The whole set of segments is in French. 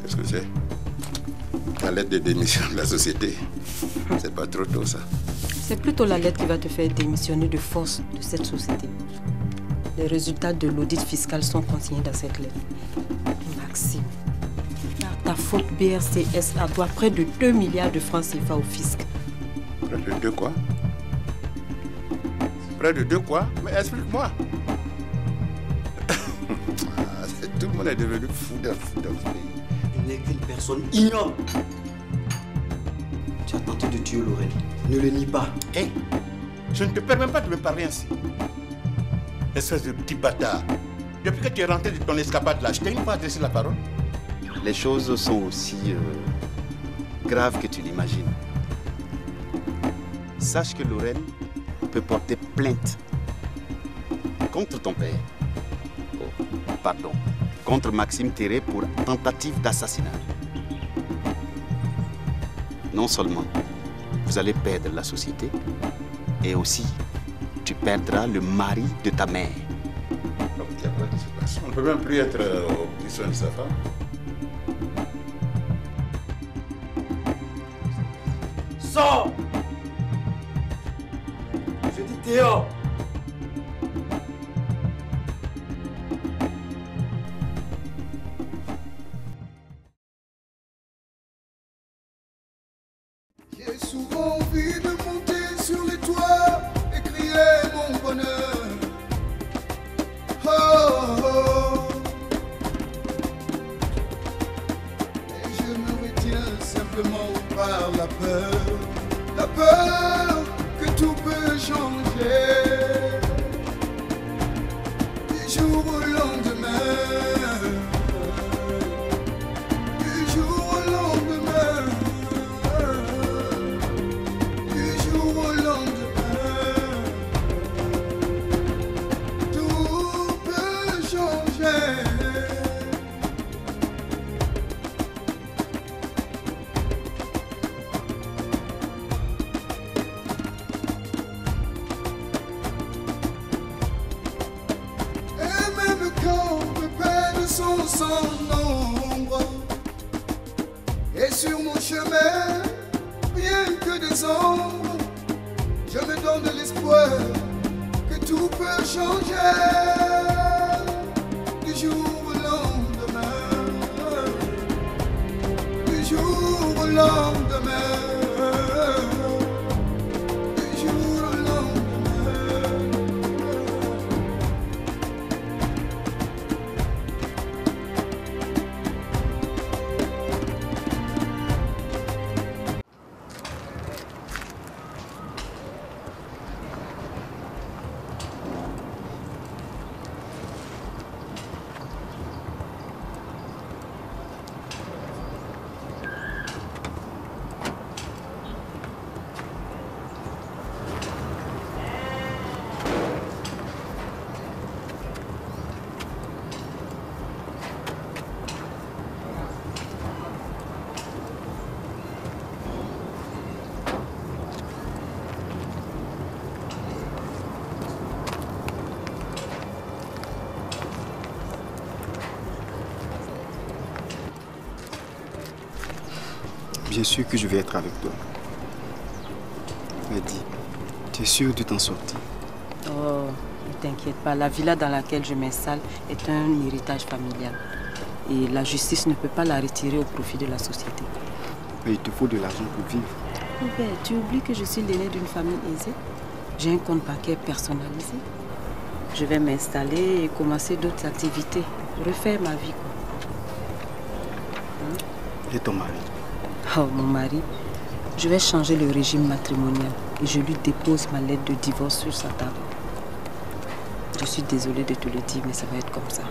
Qu'est-ce que c'est? La lettre de démission de la société. C'est pas trop tôt, ça. C'est plutôt la lettre qui va te faire démissionner de force de cette société. Les résultats de l'audit fiscal sont consignés dans cette lettre. Maxime, par ta faute, BRCSA doit près de 2 milliards de francs CFA au fisc. Près de 2 quoi? Près de 2 quoi? Mais explique-moi. Tout le monde est devenu fou dans ce pays. Tu n'es qu'une personne ignoble. Tu as tenté de tuer Lorraine. Ne le nie pas. Hé, je ne te permets pas de me parler ainsi. Espèce de petit bâtard. Depuis que tu es rentré de ton escapade là, je t'ai une fois adressé la parole. Les choses sont aussi graves que tu l'imagines. Sache que Lorraine peut porter plainte contre ton père. Oh, pardon. Contre Maxime Théré pour tentative d'assassinat. Non seulement vous allez perdre la société, et aussi tu perdras le mari de ta mère. Donc, il y a quoi qui se passe? On ne peut même plus être au petit soin de sa femme. Sors! Je dis Théo! J'ai souvent envie de monter sur les toits et crier mon bonheur. Oh, oh, oh. Et je me retiens simplement par la peur. La peur que tout peut changer du jour au lendemain. Du jour au lendemain. Du jour au lendemain. Tout peut changer. Et même quand mes peines sont sans nombre, et sur mon chemin, rien que des ombres, je me donne l'espoir que tout peut changer du jour au lendemain. Du jour au lendemain. Du jour au lendemain. Bien sûr que je vais être avec toi. Mais dis, tu es sûr de t'en sortir? Oh, ne t'inquiète pas, la villa dans laquelle je m'installe est un héritage familial. Et la justice ne peut pas la retirer au profit de la société. Mais il te faut de l'argent pour vivre. Oh ben, tu oublies que je suis l'aîné d'une famille aisée. J'ai un compte bancaire personnalisé. Je vais m'installer et commencer d'autres activités. Refaire ma vie, quoi. Et ton mari? Oh, mon mari, je vais changer le régime matrimonial et je lui dépose ma lettre de divorce sur sa table. Je suis désolée de te le dire, mais ça va être comme ça.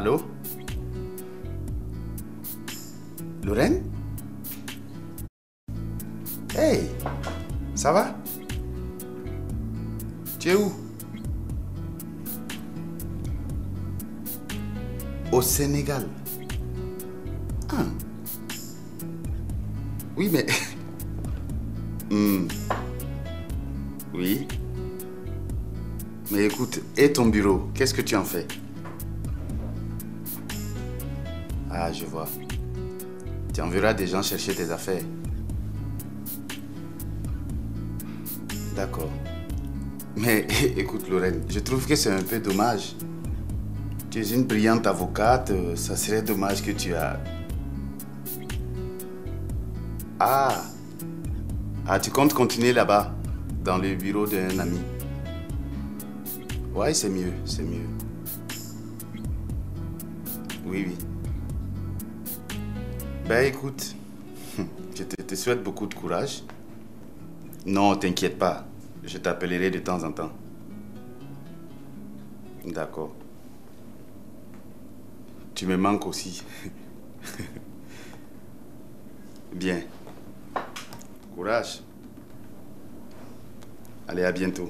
Allô? Lorraine? Hey! Ça va? Tu es où? Au Sénégal. Ah. Oui, mais... Oui. Mais écoute, et ton bureau, qu'est-ce que tu en fais? Ah, je vois. Tu enverras des gens chercher tes affaires. D'accord. Mais écoute, Lorraine, je trouve que c'est un peu dommage. Tu es une brillante avocate, ça serait dommage que tu as... Ah! Ah, tu comptes continuer là-bas, dans le bureau d'un ami? Ouais, c'est mieux, c'est mieux. Oui, oui. Ben écoute, je te souhaite beaucoup de courage. Non, t'inquiète pas, je t'appellerai de temps en temps. D'accord. Tu me manques aussi. Bien. Courage. Allez, à bientôt.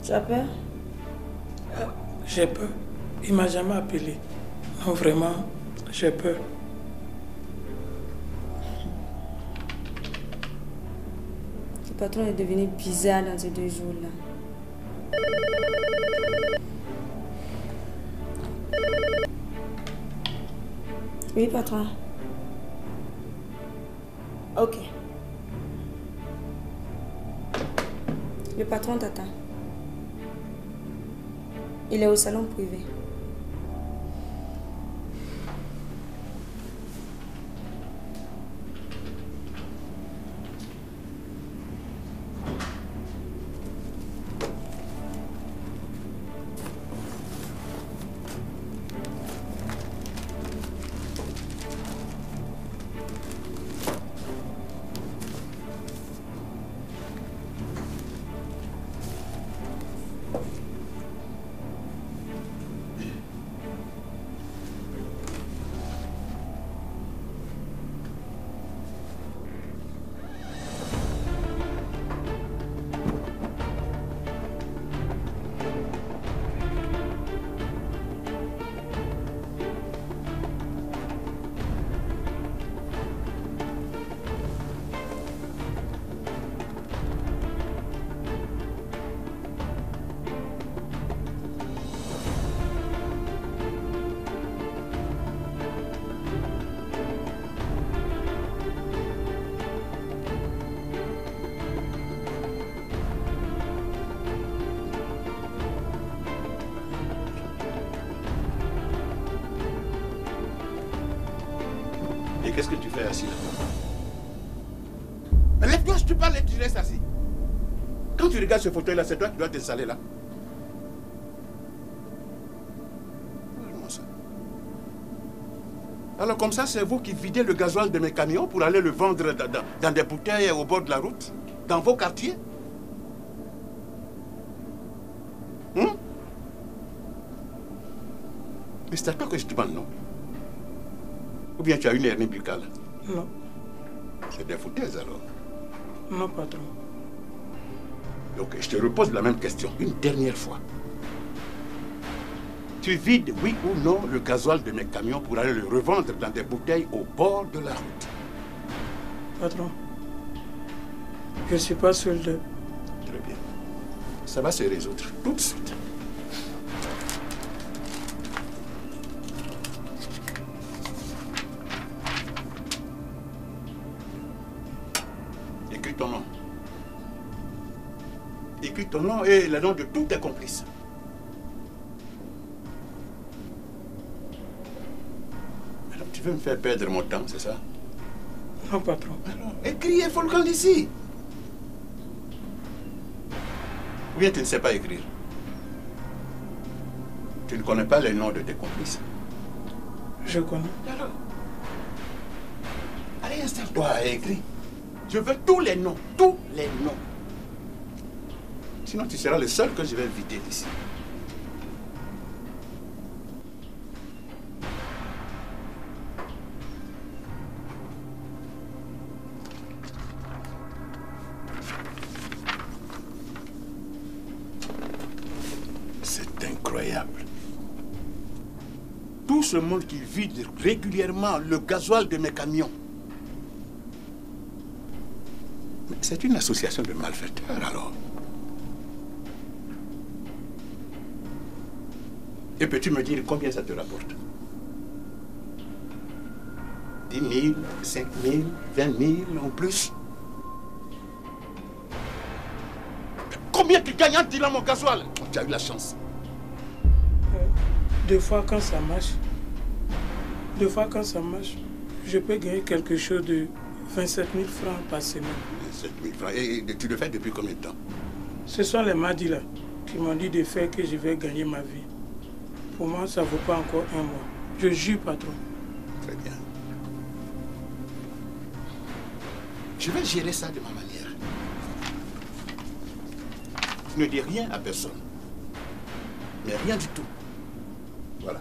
Tu as peur? J'ai peur. Il m'a jamais appelé. Non, vraiment, j'ai peur. Le patron est devenu bizarre dans ces 2 jours-là. Oui, patron. Ok. Le patron t'attend. Il est au salon privé. Et qu'est-ce que tu fais assis là? Lève-toi, je te parle et tu restes assis. Quand tu regardes ce fauteuil là, c'est toi qui dois t'installer là. Alors comme ça, c'est vous qui videz le gasoil de mes camions pour aller le vendre dans des bouteilles au bord de la route, dans vos quartiers? Mais c'est à toi que je te demande, non? Ou bien tu as une hernie buccale? Non. C'est des foutaises alors. Non, patron. Ok, je te repose la même question, une dernière fois. Tu vides, oui ou non, le gasoil de mes camions pour aller le revendre dans des bouteilles au bord de la route? Patron, je ne suis pas seul de... Très bien. Ça va se résoudre tout de suite. Écris ton nom. Écris ton nom et le nom de tous tes complices. Tu veux me faire perdre mon temps, c'est ça? Non, patron. Alors, écris Volcan d'ici. Ou bien tu ne sais pas écrire? Tu ne connais pas les noms de tes complices? Je connais. Alors, allez, installe-toi et écris. Je veux tous les noms, tous les noms. Sinon, tu seras le seul que je vais inviter d'ici. C'est incroyable. Tout ce monde qui vide régulièrement le gasoil de mes camions. C'est une association de malfaiteurs, alors. Et peux-tu me dire combien ça te rapporte? 10 000, 5 000, 20 000 en plus? Combien tu gagnes en dealant mon gasoil? Tu as eu la chance. Deux fois quand ça marche, je peux gagner quelque chose de 27 000 francs par semaine. 27 000 francs. Et tu le fais depuis combien de temps? Ce sont les mardis là qui m'ont dit de faire que je vais gagner ma vie. Pour moi, ça ne vaut pas encore un mois. Je jure, patron. Très bien. Je vais gérer ça de ma manière. Ne dis rien à personne. Mais rien du tout. Voilà.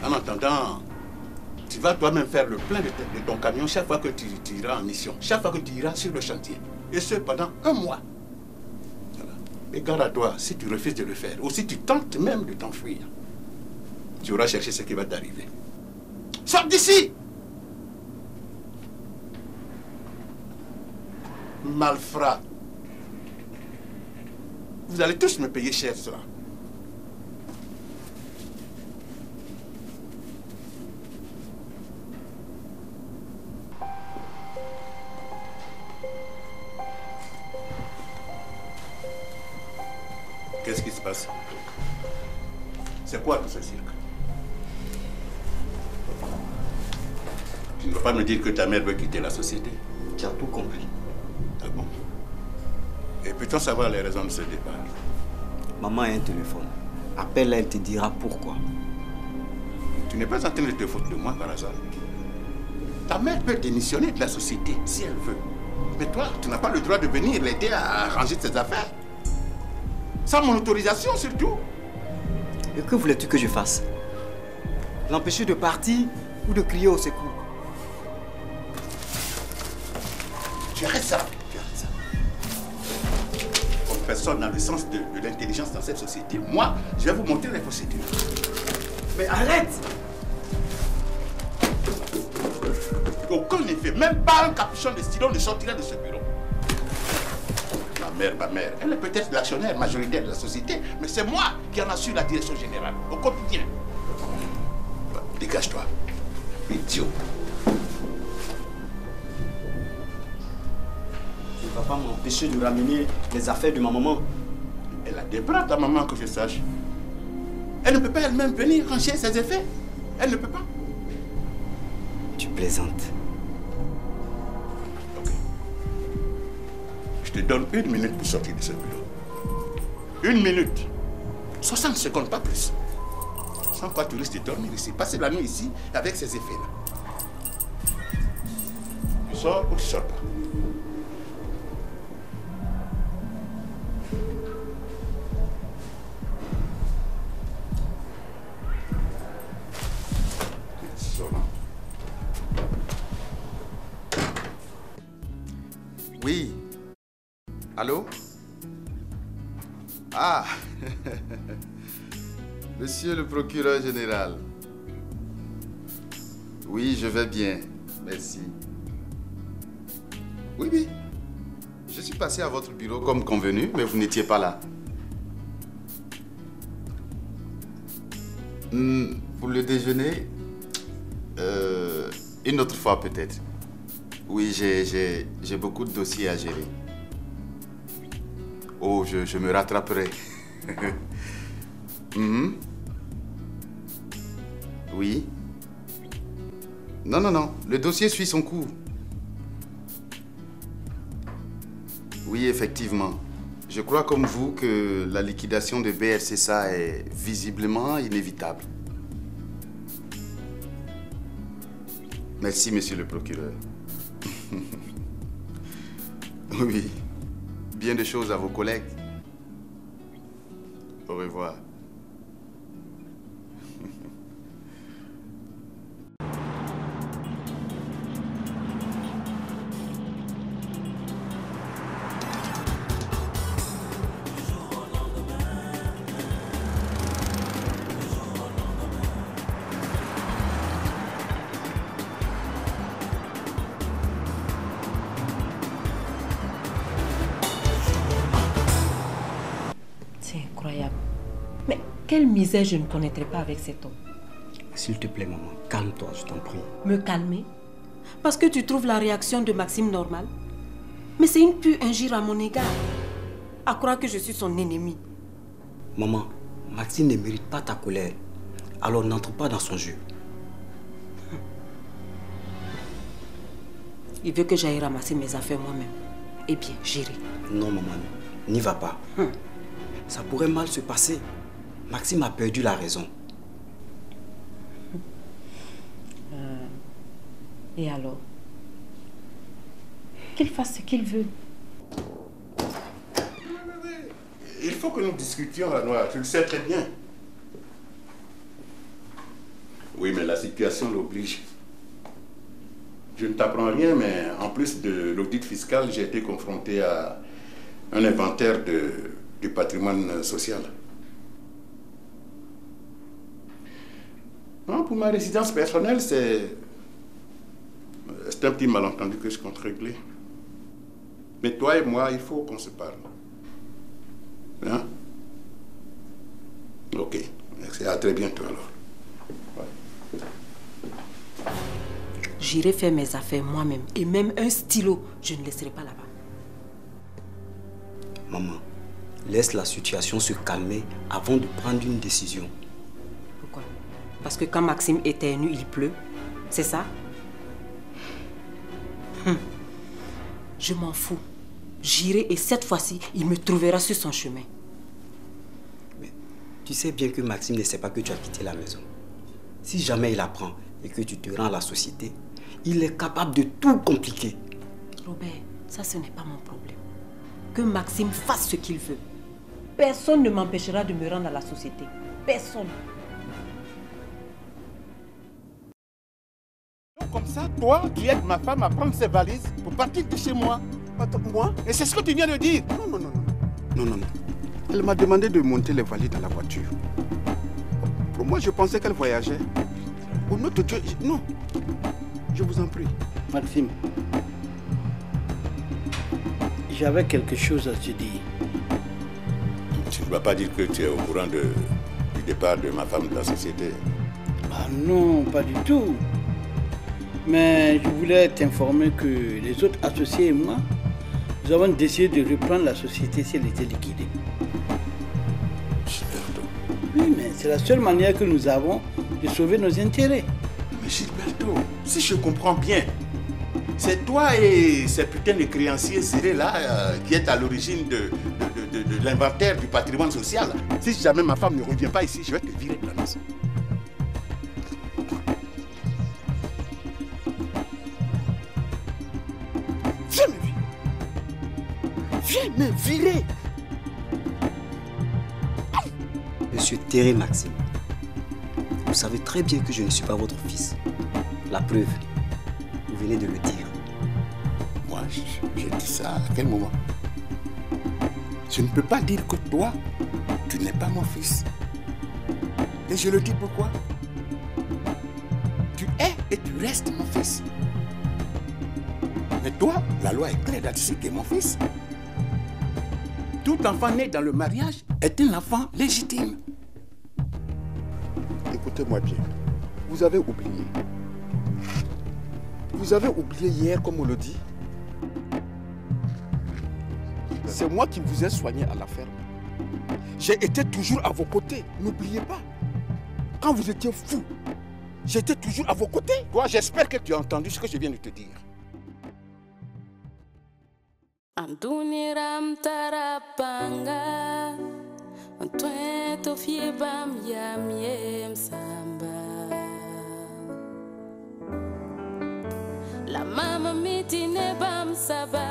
En attendant, tu vas toi-même faire le plein de ton camion chaque fois que tu iras en mission. Chaque fois que tu iras sur le chantier. Et ce, pendant un mois. Voilà. Et garde à toi, si tu refuses de le faire, ou si tu tentes même de t'enfuir, tu auras cherché ce qui va t'arriver. Sors d'ici! Malfrat. Vous allez tous me payer cher cela. Qu'est-ce qui se passe? C'est quoi tout ce cirque? Tu ne vas pas me dire que ta mère veut quitter la société? Tu as tout compris. Ah bon? Et peut-on savoir les raisons de ce départ? Maman a un téléphone. Appelle-la, elle te dira pourquoi. Tu n'es pas en train de te foutre de moi par hasard. Ta mère peut démissionner de la société si elle veut. Mais toi, tu n'as pas le droit de venir l'aider à ranger ses affaires. Sans mon autorisation surtout. Et que voulais-tu que je fasse? L'empêcher de partir ou de crier au secours? Tu arrêtes ça. Comme personne n'a le sens de l'intelligence dans cette société, moi, je vais vous montrer les procédures. Mais arrête! Aucun effet, même pas un capuchon de stylo ne sortira de ce bureau. Ma mère, elle est peut-être l'actionnaire majoritaire de la société, mais c'est moi qui en assure la direction générale, au quotidien. Dégage-toi, idiot. Tu ne vas pas m'empêcher de ramener les affaires de ma maman. Elle a des bras, ta maman, que je sache. Elle ne peut pas elle-même venir ranger ses effets. Elle ne peut pas. Tu plaisantes. Ok. Je te donne 1 minute pour sortir de ce bureau. 1 minute. 60 secondes, pas plus. Sans quoi tu risques de dormir ici. Passer la nuit ici avec ces effets-là. Tu sors ou tu sors pas? Oui. Allô? Ah! Monsieur le procureur général. Oui, je vais bien. Merci. Oui, oui. Je suis passé à votre bureau comme convenu, mais vous n'étiez pas là. Pour le déjeuner, une autre fois peut-être. Oui, j'ai beaucoup de dossiers à gérer. Oh, je me rattraperai. Oui. Non, non, non. Le dossier suit son cours. Oui, effectivement. Je crois comme vous que la liquidation de BRCSA est visiblement inévitable. Merci, monsieur le procureur. Oui. Bien de choses à vos collègues. Au revoir. Quelle misère je ne connaîtrais pas avec cet homme. S'il te plaît, maman, calme-toi, je t'en prie. Me calmer? Parce que tu trouves la réaction de Maxime normale? Mais c'est une pure injure à mon égard. À croire que je suis son ennemi. Maman, Maxime ne mérite pas ta colère. Alors n'entre pas dans son jeu. Il veut que j'aille ramasser mes affaires moi-même. Eh bien, j'irai. Non, maman, n'y va pas. Ça pourrait mal se passer. Maxime a perdu la raison. Et alors? Qu'il fasse ce qu'il veut. Il faut que nous discutions, Ranoir. Tu le sais très bien. Oui, mais la situation l'oblige. Je ne t'apprends rien, mais en plus de l'audit fiscal, j'ai été confronté à un inventaire du patrimoine social. Non, pour ma résidence personnelle, c'est un petit malentendu que je compte régler. Mais toi et moi, il faut qu'on se parle. Hein? Ok. Merci. À très bientôt alors. Ouais. J'irai faire mes affaires moi-même. Et même un stylo, je ne laisserai pas là-bas. Maman, laisse la situation se calmer avant de prendre une décision. Pourquoi? Parce que quand Maxime éternue, il pleut. C'est ça? Je m'en fous. J'irai et cette fois-ci, il me trouvera sur son chemin. Mais tu sais bien que Maxime ne sait pas que tu as quitté la maison. Si jamais il apprend et que tu te rends à la société, il est capable de tout compliquer. Robert, ça ce n'est pas mon problème. Que Maxime fasse ce qu'il veut. Personne ne m'empêchera de me rendre à la société. Personne. Comme ça, toi, tu aides ma femme à prendre ses valises pour partir de chez moi. Attends, moi? Et c'est ce que tu viens de dire. Non, non, non, non. Non, non, non. Elle m'a demandé de monter les valises dans la voiture. Pour moi, je pensais qu'elle voyageait. Au nom de Dieu, non. Je vous en prie. Maxime, j'avais quelque chose à te dire. Tu ne vas pas dire que tu es au courant du départ de ma femme de la société. Ah non, pas du tout. Mais je voulais t'informer que les autres associés et moi, nous avons décidé de reprendre la société si elle était liquidée. Gilberto. Oui, mais c'est la seule manière que nous avons de sauver nos intérêts. Mais Gilberto, si je comprends bien, c'est toi et ces putains de créanciers serrés là qui êtes à l'origine de l'inventaire du patrimoine social. Si jamais ma femme ne revient pas ici, je vais te virer de la maison. Viens me virer. Monsieur Théré Maxime, vous savez très bien que je ne suis pas votre fils. La preuve, vous venez de le dire. Moi, j'ai dit ça à quel moment? Je ne peux pas dire que toi, tu n'es pas mon fils. Et je le dis pourquoi? Tu es et tu restes mon fils. Mais toi, la loi est claire là-dessus, tu es mon fils. Tout enfant né dans le mariage est un enfant légitime. Écoutez-moi bien. Vous avez oublié. Vous avez oublié hier, comme on le dit. C'est moi qui vous ai soigné à la ferme. J'ai été toujours à vos côtés. N'oubliez pas. Quand vous étiez fou, J'étais toujours à vos côtés. Toi, j'espère que tu as entendu ce que je viens de te dire. Anduniram tarapanga, Antoine fie bam yam yem samba. La mama mitine bam saba.